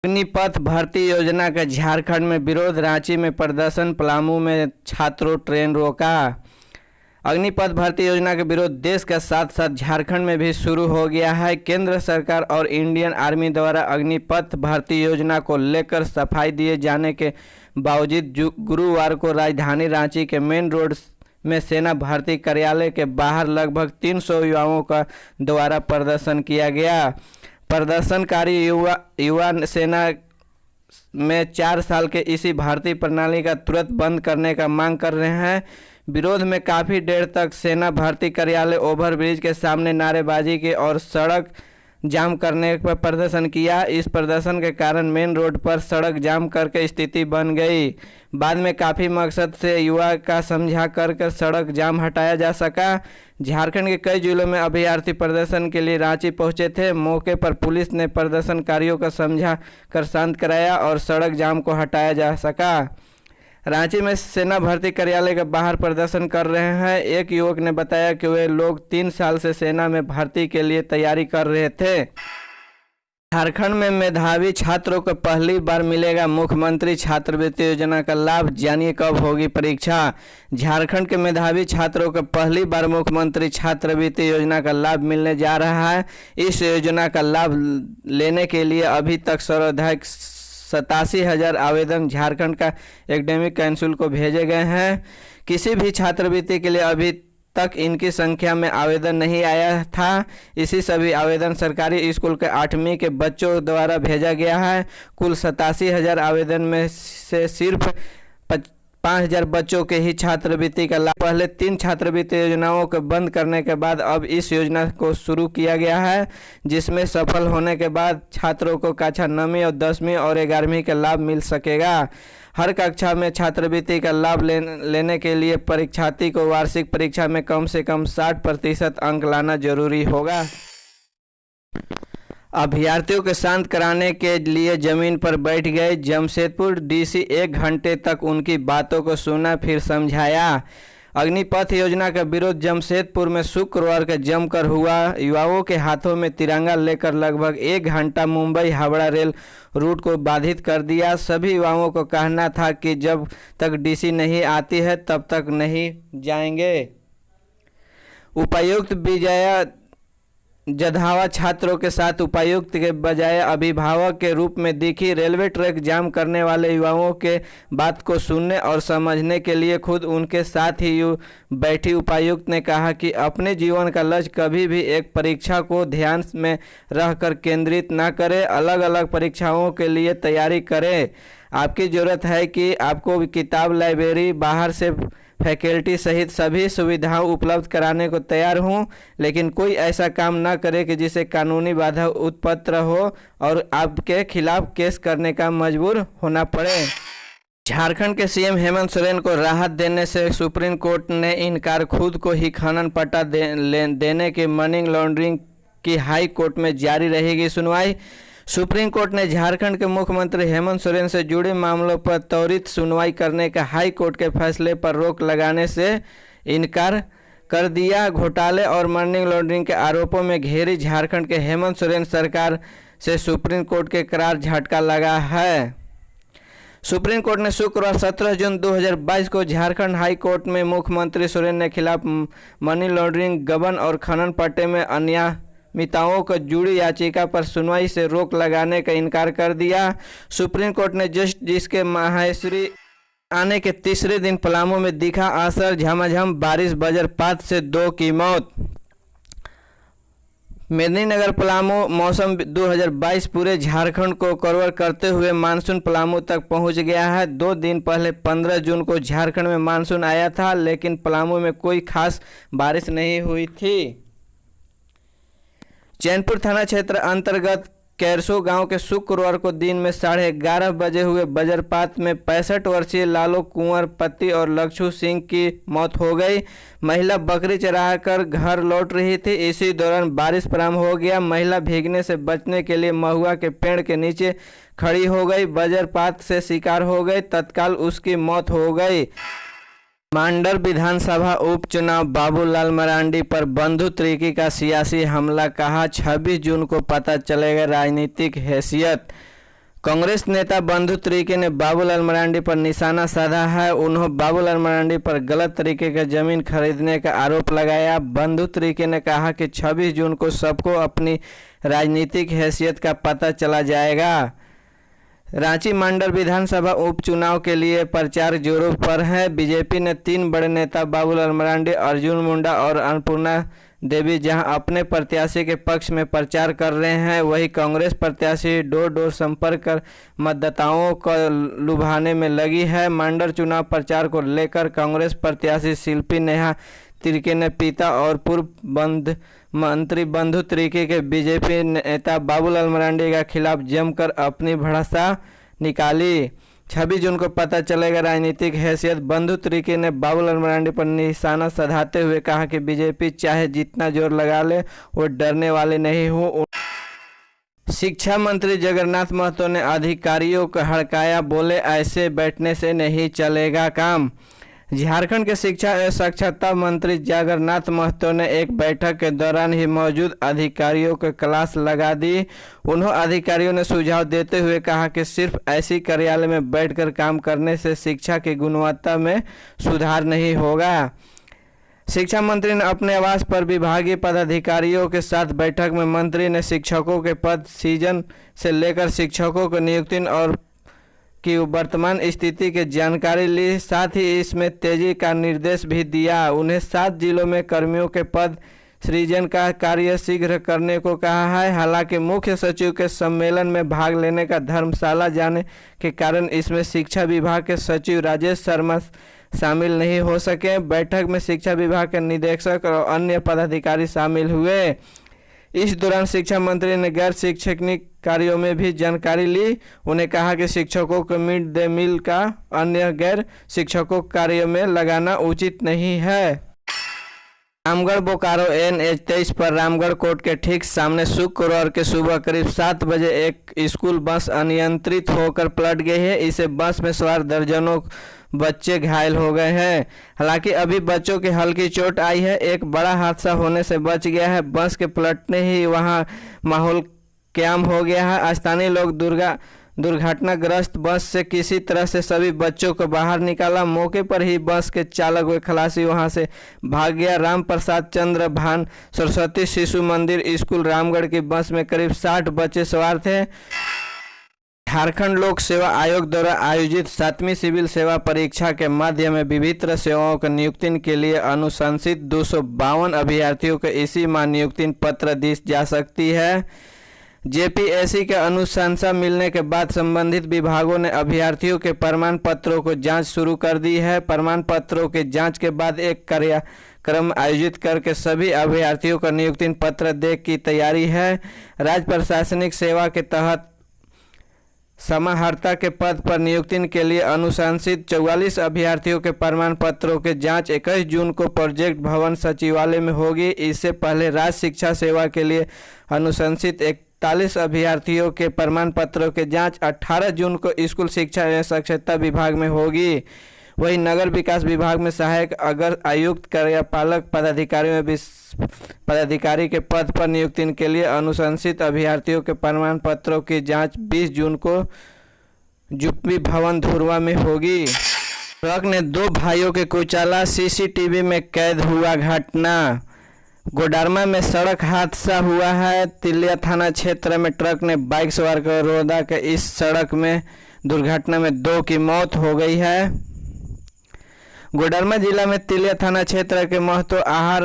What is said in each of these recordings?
अग्निपथ भर्ती योजना का झारखंड में विरोध, रांची में प्रदर्शन, पलामू में छात्रों ट्रेन रोका। अग्निपथ भर्ती योजना का विरोध देश के साथ साथ झारखंड में भी शुरू हो गया है। केंद्र सरकार और इंडियन आर्मी द्वारा अग्निपथ भर्ती योजना को लेकर सफाई दिए जाने के बावजूद गुरुवार को राजधानी रांची के मेन रोड में सेना भर्ती कार्यालय के बाहर लगभग 300 युवाओं का द्वारा प्रदर्शन किया गया। प्रदर्शनकारी युवा सेना में 4 साल के इसी भर्ती प्रणाली का तुरंत बंद करने का मांग कर रहे हैं। विरोध में काफ़ी देर तक सेना भर्ती कार्यालय ओवरब्रिज के सामने नारेबाजी की और सड़क जाम करने पर प्रदर्शन किया। इस प्रदर्शन के कारण मेन रोड पर सड़क जाम करके स्थिति बन गई। बाद में काफ़ी मकसद से युवा का समझा कर सड़क जाम हटाया जा सका। झारखंड के कई जिलों में अभ्यर्थी प्रदर्शन के लिए रांची पहुंचे थे। मौके पर पुलिस ने प्रदर्शनकारियों का समझा कर शांत कराया और सड़क जाम को हटाया जा सका। रांची में सेना भर्ती कार्यालय के बाहर प्रदर्शन कर रहे हैं। एक युवक ने बताया कि वे लोग 3 साल से सेना में भर्ती के लिए तैयारी कर रहे थे। झारखंड में मेधावी छात्रों को पहली बार मिलेगा मुख्यमंत्री छात्रवृत्ति योजना का लाभ, जानिए कब होगी परीक्षा। झारखंड के मेधावी छात्रों को पहली बार मुख्यमंत्री छात्रवृत्ति योजना का लाभ मिलने जा रहा है। इस योजना का लाभ लेने के लिए अभी तक सर्वाधिक 87,000 आवेदन झारखंड का एकेडमिक काउंसिल को भेजे गए हैं। किसी भी छात्रवृत्ति के लिए अभी तक इनकी संख्या में आवेदन नहीं आया था। इसी सभी आवेदन सरकारी स्कूल के 8वीं के बच्चों द्वारा भेजा गया है। कुल 87,000 आवेदन में से सिर्फ 5,000 बच्चों के ही छात्रवृत्ति का लाभ। पहले 3 छात्रवृत्ति योजनाओं को बंद करने के बाद अब इस योजना को शुरू किया गया है, जिसमें सफल होने के बाद छात्रों को कक्षा 9वीं और 10वीं और 11वीं का लाभ मिल सकेगा। हर कक्षा में छात्रवृत्ति का लाभ लेने के लिए परीक्षार्थी को वार्षिक परीक्षा में कम से कम 60% अंक लाना जरूरी होगा। अभ्यर्थियों को शांत कराने के लिए जमीन पर बैठ गए जमशेदपुर डीसी। 1 घंटे तक उनकी बातों को सुना, फिर समझाया। अग्निपथ योजना का विरोध जमशेदपुर में शुक्रवार को जमकर हुआ। युवाओं के हाथों में तिरंगा लेकर लगभग 1 घंटा मुंबई हावड़ा रेल रूट को बाधित कर दिया। सभी युवाओं को कहना था कि जब तक डीसी नहीं आती है तब तक नहीं जाएंगे। उपायुक्त विजया जधावा छात्रों के साथ उपायुक्त के बजाय अभिभावक के रूप में दिखी। रेलवे ट्रैक जाम करने वाले युवाओं के बात को सुनने और समझने के लिए खुद उनके साथ ही बैठी उपायुक्त ने कहा कि अपने जीवन का लक्ष्य कभी भी एक परीक्षा को ध्यान में रहकर केंद्रित ना करें, अलग अलग परीक्षाओं के लिए तैयारी करें। आपकी ज़रूरत है कि आपको किताब, लाइब्रेरी, बाहर से फैकल्टी सहित सभी सुविधाएं उपलब्ध कराने को तैयार हूं, लेकिन कोई ऐसा काम ना करे कि जिसे कानूनी बाधा उत्पन्न हो और आपके खिलाफ केस करने का मजबूर होना पड़े। झारखंड के सीएम हेमंत सोरेन को राहत देने से सुप्रीम कोर्ट ने इनकार। खुद को ही खनन पट्टा देने की मनी लॉन्ड्रिंग की हाई कोर्ट में जारी रहेगी सुनवाई। सुप्रीम कोर्ट ने झारखंड के मुख्यमंत्री हेमंत सोरेन से जुड़े मामलों पर त्वरित सुनवाई करने का हाई कोर्ट के फैसले पर रोक लगाने से इनकार कर दिया। घोटाले और मनी लॉन्ड्रिंग के आरोपों में घेरी झारखंड के हेमंत सोरेन सरकार से सुप्रीम कोर्ट के करार झटका लगा है। सुप्रीम कोर्ट ने शुक्रवार 17 जून 2022 को झारखंड हाई कोर्ट में मुख्यमंत्री सोरेन के खिलाफ मनी लॉन्ड्रिंग, गबन और खनन पट्टे में अनियमितताओं को जुड़ी याचिका पर सुनवाई से रोक लगाने का इनकार कर दिया। सुप्रीम कोर्ट ने जस्टिस के माहेश्वरी आने के तीसरे दिन पलामू में दिखा असर, झमाझम बारिश, वज्रपात से 2 की मौत। मेदिनीनगर पलामू मौसम 2022 पूरे झारखंड को कवर करते हुए मानसून पलामू तक पहुंच गया है। 2 दिन पहले 15 जून को झारखंड में मानसून आया था, लेकिन पलामू में कोई खास बारिश नहीं हुई थी। चैनपुर थाना क्षेत्र अंतर्गत कैरसो गांव के शुक्रवार को दिन में 11:30 बजे हुए वज्रपात में 65 वर्षीय लालो कुंवर पति और लक्षू सिंह की मौत हो गई। महिला बकरी चराकर घर लौट रही थी। इसी दौरान बारिश प्रारंभ हो गया। महिला भीगने से बचने के लिए महुआ के पेड़ के नीचे खड़ी हो गई। वज्रपात से शिकार हो गई। तत्काल उसकी मौत हो गई। मांडर विधानसभा उपचुनाव, बाबूलाल मरांडी पर बंधु तिर्की का सियासी हमला, कहा 26 जून को पता चलेगा राजनीतिक हैसियत। कांग्रेस नेता बंधु तिर्की ने बाबूलाल मरांडी पर निशाना साधा है। उन्होंने बाबूलाल मरांडी पर गलत तरीके का जमीन खरीदने का आरोप लगाया। बंधु तिर्की ने कहा कि 26 जून को सबको अपनी राजनीतिक हैसियत का पता चला जाएगा। रांची मंडल विधानसभा उपचुनाव के लिए प्रचार जोरों पर है। बीजेपी ने 3 बड़े नेता बाबूलाल मरांडी, अर्जुन मुंडा और अन्नपूर्णा देवी जहां अपने प्रत्याशी के पक्ष में प्रचार कर रहे हैं, वहीं कांग्रेस प्रत्याशी डोर डोर संपर्क कर मतदाताओं को लुभाने में लगी है। मंडल चुनाव प्रचार को लेकर कांग्रेस प्रत्याशी शिल्पी नेहा तिर्की ने पिता और पूर्व मंत्री बंधु तिर्की के बीजेपी नेता बाबूलाल मरांडी के खिलाफ जमकर अपनी भड़ासा निकाली। 26 जून को पता चलेगा राजनीतिक हैसियत। बंधु तिर्की ने बाबूलाल मरांडी पर निशाना साधते हुए कहा कि बीजेपी चाहे जितना जोर लगा ले वो डरने वाले नहीं हो। शिक्षा मंत्री जगन्नाथ महतो ने अधिकारियों को हड़काया, बोले ऐसे बैठने से नहीं चलेगा काम। झारखंड के शिक्षा एवं साक्षरता मंत्री जगन्नाथ महतो ने एक बैठक के दौरान ही मौजूद अधिकारियों को क्लास लगा दी। उन्होंने अधिकारियों ने सुझाव देते हुए कहा कि सिर्फ ऐसी कार्यालय में बैठकर काम करने से शिक्षा की गुणवत्ता में सुधार नहीं होगा। शिक्षा मंत्री ने अपने आवास पर विभागीय पदाधिकारियों के साथ बैठक में मंत्री ने शिक्षकों के पद सीजन से लेकर शिक्षकों को नियुक्ति और की वर्तमान स्थिति की जानकारी ली। साथ ही इसमें तेजी का निर्देश भी दिया। उन्हें 7 जिलों में कर्मियों के पद सृजन का कार्य शीघ्र करने को कहा है। हालांकि मुख्य सचिव के सम्मेलन में भाग लेने का धर्मशाला जाने के कारण इसमें शिक्षा विभाग के सचिव राजेश शर्मा शामिल नहीं हो सके। बैठक में शिक्षा विभाग के निदेशक और अन्य पदाधिकारी शामिल हुए। इस दौरान शिक्षा मंत्री ने गैर शैक्षणिक कार्यों में भी जानकारी ली। उन्हें कहा कि शिक्षकों को मिड डे मील का अन्य गैर शिक्षकों कार्यों में लगाना उचित नहीं है। रामगढ़ बोकारो NH 23 पर रामगढ़ कोर्ट के ठीक सामने शुक्रवार के सुबह करीब 7 बजे एक स्कूल बस अनियंत्रित होकर पलट गई है। इसे बस में सवार दर्जनों बच्चे घायल हो गए हैं। हालांकि अभी बच्चों की हल्की चोट आई है। एक बड़ा हादसा होने से बच गया है। बस के पलटने ही वहां माहौल क्याम हो गया है। स्थानीय लोग दुर्घटनाग्रस्त बस से किसी तरह से सभी बच्चों को बाहर निकाला। मौके पर ही बस के चालक व खलासी वहां से भाग गया। राम प्रसाद चंद्र भान सरस्वती शिशु मंदिर स्कूल रामगढ़ की बस में करीब 60 बच्चे सवार थे। झारखंड लोक सेवा आयोग द्वारा आयोजित 7वीं सिविल सेवा परीक्षा के माध्यम में विभिन्न सेवाओं की नियुक्ति के लिए अनुशंसित 252 अभ्यर्थियों को इसी माह नियुक्ति पत्र दी जा सकती है। जेपीएससी के अनुशंसा मिलने के बाद संबंधित विभागों ने अभ्यर्थियों के प्रमाण पत्रों को जांच शुरू कर दी है। प्रमाण पत्रों के जांच के बाद एक कार्यक्रम आयोजित करके सभी अभ्यर्थियों को नियुक्ति पत्र देने की तैयारी है। राज्य प्रशासनिक सेवा के तहत समाहर्ता के पद पर नियुक्ति के लिए अनुशंसित 44 अभ्यर्थियों के प्रमाण पत्रों के जांच 21 जून को प्रोजेक्ट भवन सचिवालय में होगी। इससे पहले राज्य शिक्षा सेवा के लिए अनुशंसित 41 अभ्यर्थियों के प्रमाण पत्रों के जांच 18 जून को स्कूल शिक्षा एवं साक्षरता विभाग में होगी। वहीं नगर विकास विभाग में सहायक अगर आयुक्त कार्यपालक पदाधिकारी के पद पर नियुक्ति के लिए अनुशंसित अभ्यर्थियों के प्रमाण पत्रों की जांच 20 जून को जुप्पी भवन धुरवा में होगी। ट्रक ने 2 भाइयों के कुचला, सीसीटीवी में कैद हुआ घटना। गोडरमा में सड़क हादसा हुआ है। तिलिया थाना क्षेत्र में ट्रक ने बाइक सवार को रोदा के इस सड़क में दुर्घटना में 2 की मौत हो गई है। गोडरमा जिला में तिलिया थाना क्षेत्र के महतो आहार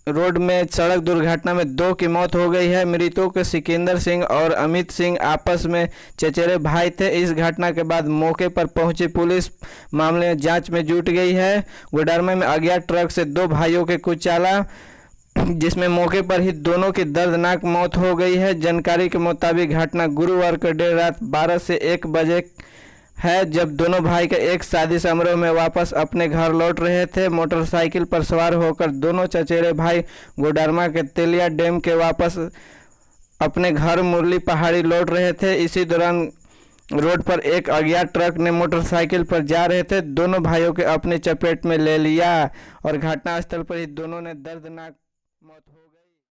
रोड में सड़क दुर्घटना में 2 की मौत हो गई है। मृतकों के सिकंदर सिंह और अमित सिंह आपस में चचेरे भाई थे। इस घटना के बाद मौके पर पहुंची पुलिस मामले में जांच में जुट गई है। गोडरमा में अज्ञात ट्रक से 2 भाइयों के कुचला, जिसमें मौके पर ही दोनों की दर्दनाक मौत हो गई है। जानकारी के मुताबिक घटना गुरुवार को देर रात 12 से 1 बजे है, जब दोनों भाई के एक शादी समारोह में वापस अपने घर लौट रहे थे। मोटरसाइकिल पर सवार होकर दोनों चचेरे भाई गोडरमा के तेलिया डैम के वापस अपने घर मुरली पहाड़ी लौट रहे थे। इसी दौरान रोड पर एक अज्ञात ट्रक ने मोटरसाइकिल पर जा रहे थे दोनों भाइयों के अपने चपेट में ले लिया और घटनास्थल पर ही दोनों ने दर्दनाक मौत हो गई।